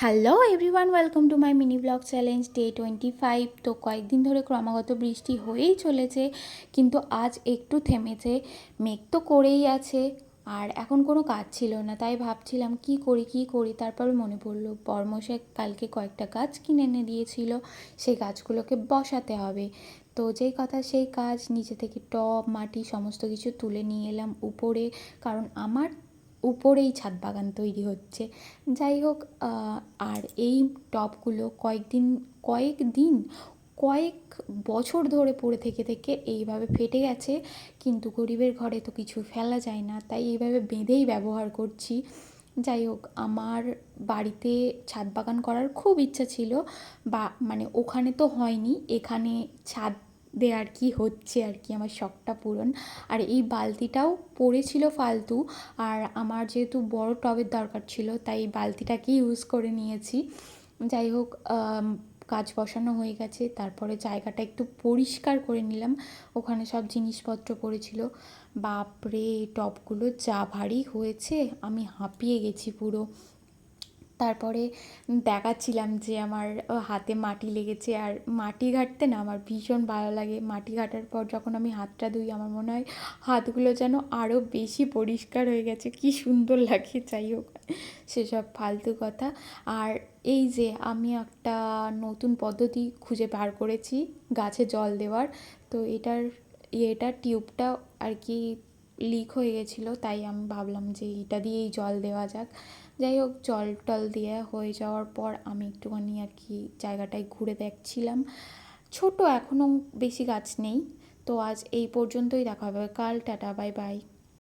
Hello everyone, welcome to my mini blog challenge day 25। তো কয়েকদিন ধরে ক্রমাগত বৃষ্টি হয়েই চলেছে, কিন্তু আজ একটু থেমেছে। মেঘ তো করেই আছে, আর এখন কোনো কাজ ছিল না, তাই ভাবছিলাম কি করি। তারপরে মনে পড়লো বর্মশাই কালকে কয়েকটা গাছ কিনে এনে দিয়েছিল, সেই গাছগুলোকে বসাতে হবে। তো যেই কথা সেই কাজ, নিচে থেকে টব মাটি সমস্ত কিছু তুলে নিয়ে এলাম উপরে, কারণ আমার উপরেই ছাদ বাগান তৈরি হচ্ছে। যাই হোক, আর এই টবগুলো কয়েক বছর ধরে পড়ে থেকে থেকে এইভাবে ফেটে গেছে, কিন্তু গরিবের ঘরে তো কিছু ফেলা যায় না, তাই এইভাবে বেঁধেই ব্যবহার করছি। যাই হোক, আমার বাড়িতে ছাদ বাগান করার খুব ইচ্ছা ছিল, বা মানে ওখানে তো হয়নি, এখানে ছাদ দেওয়ার কি হচ্ছে আর কি, আমার শখটা পূরণ। আর এই বালতিটাও পড়েছিল ফালতু, আর আমার যেহেতু বড় টবের দরকার ছিল, তাই বালতিটাকেই ইউজ করে নিয়েছি। যাই হোক, কাজ বসানো হয়ে গেছে, তারপরে জায়গাটা একটু পরিষ্কার করে নিলাম, ওখানে সব জিনিসপত্র পড়েছিল। বাপরে, টবগুলো যা ভারী হয়েছে, আমি হাঁপিয়ে গেছি পুরো। তারপরে দেখাচ্ছিলাম যে আমার হাতে মাটি লেগেছে, আর মাটি ঘাঁটতে না আমার ভীষণ ভালো লাগে। মাটি ঘাঁটার পর যখন আমি হাতটা ধুই, আমার মনে হয় হাতগুলো যেন আরও বেশি পরিষ্কার হয়ে গেছে, কি সুন্দর লাগে। যাই হোক, সেসব ফালতু কথা। আর এই যে আমি একটা নতুন পদ্ধতি খুঁজে বার করেছি গাছে জল দেওয়ার। তো এটার টিউবটা আর কি লিক হয়ে গেছিলো, তাই আমি ভাবলাম যে এটা দিয়েই জল দেওয়া যাক। যাই হোক, জল টল দিয়ে হয়ে যাওয়ার পর আমি একটুখানি আর কি জায়গাটায় ঘুরে দেখছিলাম। ছোট, এখনও বেশি গাছ নেই। তো আজ এই পর্যন্তই, দেখা হবে কাল, টাটা, বাই বাই।